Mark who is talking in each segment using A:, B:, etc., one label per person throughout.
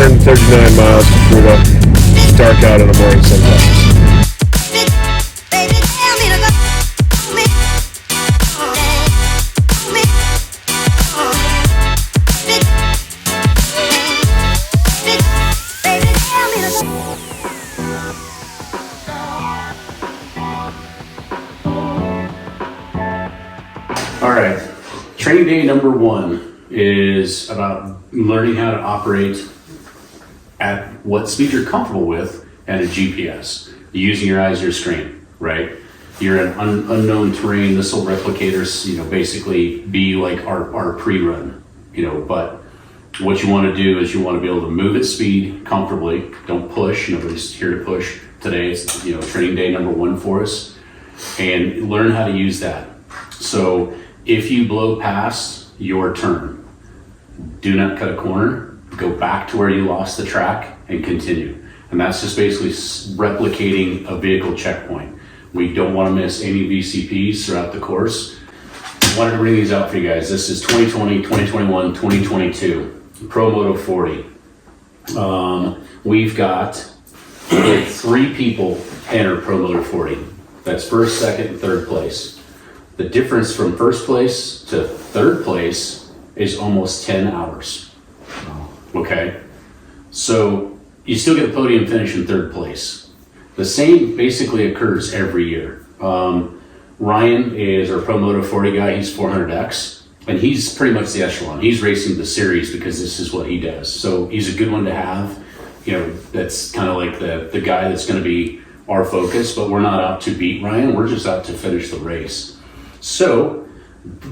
A: 139 miles to Promoto. It's dark out in the morning sometimes.
B: All right, training day number 1 is about learning how to operate at what speed you're comfortable with and a GPS. Using your eyes, your screen, right? You're in unknown terrain. This will replicate or, basically be like our pre-run, but what you want to do is you want to be able to move at speed comfortably. Don't push. Nobody's here to push today. It's, training day number 1 for us, and learn how to use that. So if you blow past your turn, do not cut a corner, go back to where you lost the track and continue. And that's just basically replicating a vehicle checkpoint. We don't want to miss any VCPs throughout the course. I wanted to bring these out for you guys. This is 2020, 2021, 2022, Promoto 40. We've got 3 people enter Promoto 40. That's first, second, and third place. The difference from first place to third place is almost 10 hours. Okay, so you still get a podium finish in third place. The same basically occurs every year. Ryan is our Promoto 40 guy. He's 400X, and he's pretty much the echelon. He's racing the series because this is what he does. So he's a good one to have. That's kind of like the guy that's going to be our focus, but we're not out to beat Ryan. We're just out to finish the race. So,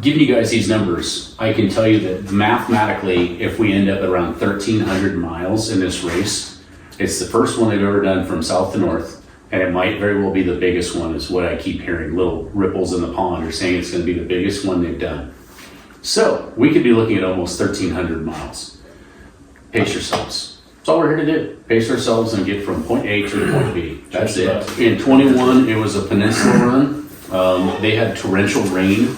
B: giving you guys these numbers, I can tell you that mathematically, if we end up at around 1,300 miles in this race, it's the first one they've ever done from south to north, and it might very well be the biggest one, is what I keep hearing. Little ripples in the pond are saying it's going to be the biggest one they've done. So, we could be looking at almost 1,300 miles. Pace yourselves. That's all we're here to do. Pace ourselves and get from point A to point B. That's it. In 21, it was a peninsula run. They had torrential rain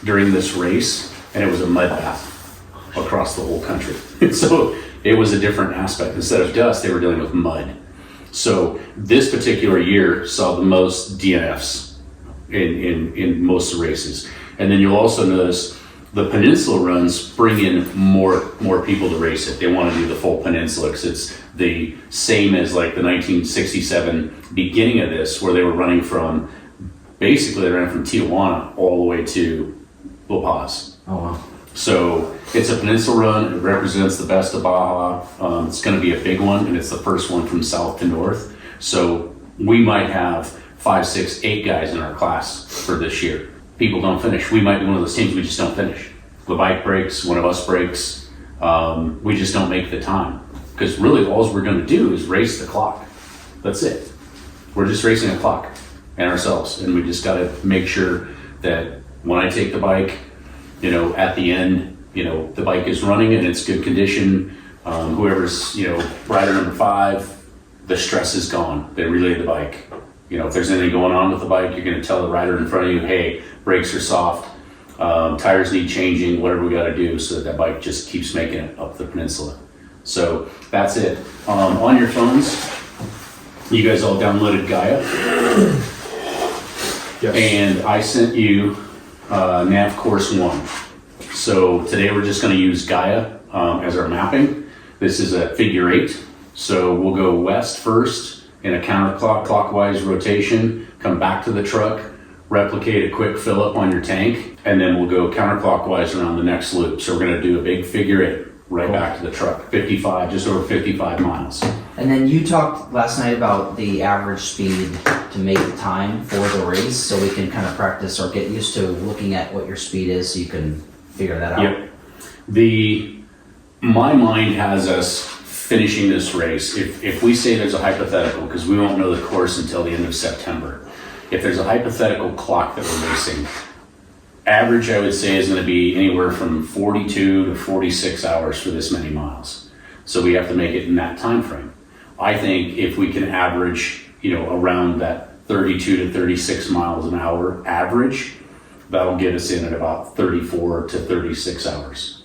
B: during this race, and it was a mud bath across the whole country. So it was a different aspect. Instead of dust, they were dealing with mud. So this particular year saw the most DNFs in most of the races. And then you'll also notice the peninsula runs bring in more people to race it. They want to do the full peninsula because it's the same as like the 1967 beginning of this, where they were running from, basically they ran from Tijuana all the way to La Paz.
C: Oh wow.
B: So it's a peninsula run. It represents the best of Baja. It's going to be a big one, and it's the first one from south to north. So we might have 5, 6, 8 guys in our class for this year. People don't finish. We might be one of those teams, we just don't finish. The bike breaks, one of us breaks. We just don't make the time. Because really all we're going to do is race the clock. That's it. We're just racing a clock and ourselves. And we just got to make sure that when I take the bike, at the end, the bike is running and it's good condition. Whoever's, rider number 5, the stress is gone. They relay the bike. If there's anything going on with the bike, you're going to tell the rider in front of you, hey, brakes are soft, tires need changing, whatever we got to do so that bike just keeps making it up the peninsula. So that's it. On your phones, you guys all downloaded Gaia. Yes. And I sent you nav course 1. So today we're just going to use Gaia as our mapping. This is a figure 8. So we'll go west first in a counterclockwise rotation, come back to the truck, replicate a quick fill up on your tank, and then we'll go counterclockwise around the next loop. So we're going to do a big figure 8 right back to the truck, just over 55 miles.
C: And then you talked last night about the average speed to make the time for the race, so we can kind of practice or get used to looking at what your speed is so you can figure that out.
B: Yep. My mind has us finishing this race. If we say there's a hypothetical, because we won't know the course until the end of September, if there's a hypothetical clock that we're racing, average I would say is going to be anywhere from 42 to 46 hours for this many miles. So we have to make it in that time frame. I think if we can average, around that 32 to 36 miles an hour average, that'll get us in at about 34 to 36 hours,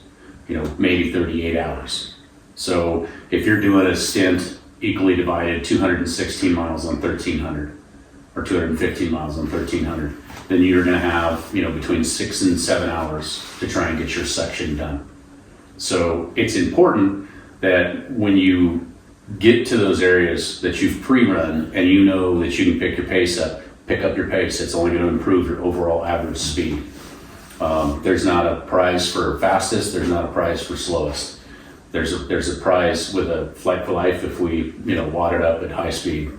B: maybe 38 hours. So if you're doing a stint equally divided 216 miles on 1300 or 215 miles on 1300, then you're going to have, between 6 and 7 hours to try and get your section done. So it's important that when you get to those areas that you've pre-run and you know that you can pick up your pace. It's only going to improve your overall average speed. There's not a prize for fastest. There's not a prize for slowest. There's a prize with a flight for life if we wad it up at high speed.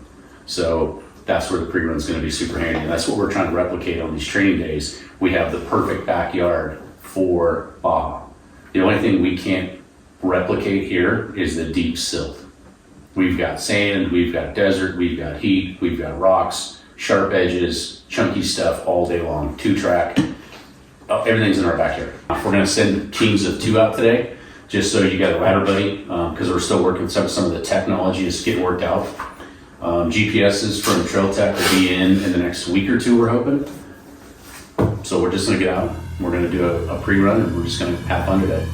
B: So that's where the pre-run is going to be super handy. And that's what we're trying to replicate on these training days. We have the perfect backyard for Baja. The only thing we can't replicate here is the deep silt. We've got sand, we've got desert, we've got heat, we've got rocks, sharp edges, chunky stuff all day long, 2-track. Everything's in our backyard. We're going to send teams of 2 out today, just so you got a ladder buddy, because we're still working some of the technology is getting worked out. GPSs from Trail Tech will be in the next week or 2, we're hoping. So we're just going to get out. We're going to do a pre-run, and we're just going to have fun today.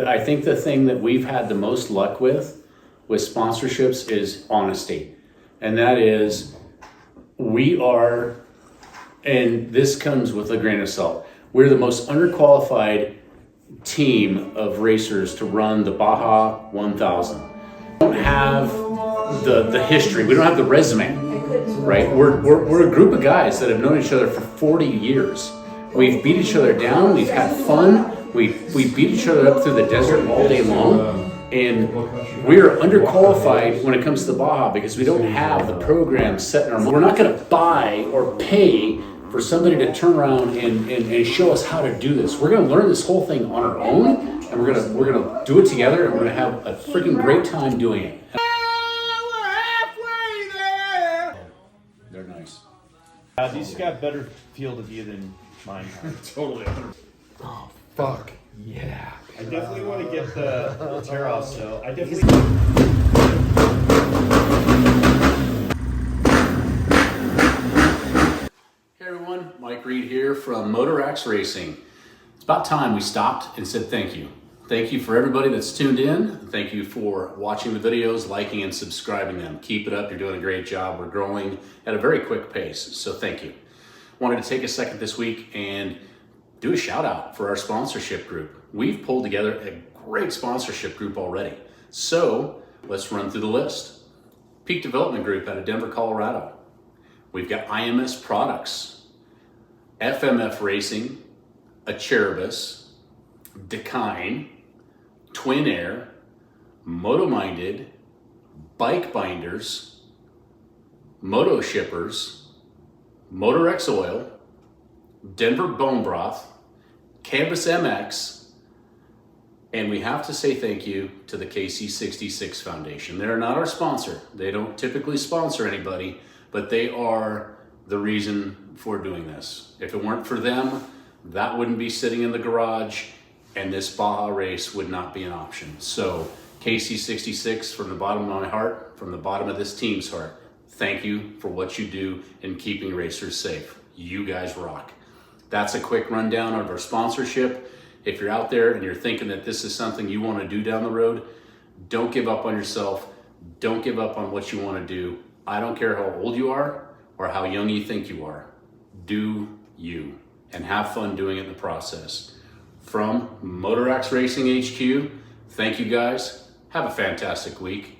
B: I think the thing that we've had the most luck with sponsorships is honesty. And that is, we are, and this comes with a grain of salt, we're the most underqualified team of racers to run the Baja 1000. We don't have the history, we don't have the resume, right? We're a group of guys that have known each other for 40 years. We've beat each other down, we've had fun, we beat each other up through the desert all day long, and we're underqualified when it comes to the Baja because we don't have the program set in our mind. We're not going to buy or pay for somebody to turn around and show us how to do this. We're gonna learn this whole thing on our own, and we're gonna do it together, and we're gonna have a freaking great time doing it.
D: We're halfway there.
B: They're nice.
E: These got better field of view than mine.
A: Totally. Oh, fuck. Yeah.
E: I definitely want to get the tear off, so I definitely.
B: Hey everyone, Mike Reed here from Motorax Racing. It's about time we stopped and said thank you. Thank you for everybody that's tuned in. Thank you for watching the videos, liking and subscribing them. Keep it up, you're doing a great job. We're growing at a very quick pace, so thank you. Wanted to take a second this week and do a shout out for our sponsorship group. We've pulled together a great sponsorship group already. So let's run through the list. Peak Development Group out of Denver, Colorado. We've got IMS Products, FMF Racing, Acheribus, Dakine, Twin Air, Moto Minded, Bike Binders, Moto Shippers, Motorax Oil, Denver Bone Broth, Canvas MX, and we have to say thank you to the KC66 Foundation. They're not our sponsor. They don't typically sponsor anybody, but they are the reason for doing this. If it weren't for them, that wouldn't be sitting in the garage and this Baja race would not be an option. So KC66, from the bottom of my heart, from the bottom of this team's heart, thank you for what you do in keeping racers safe. You guys rock. That's a quick rundown of our sponsorship. If you're out there and you're thinking that this is something you want to do down the road, don't give up on yourself. Don't give up on what you want to do. I don't care how old you are or how young you think you are. Do you, and have fun doing it in the process. From Motorax Racing HQ, thank you guys. Have a fantastic week.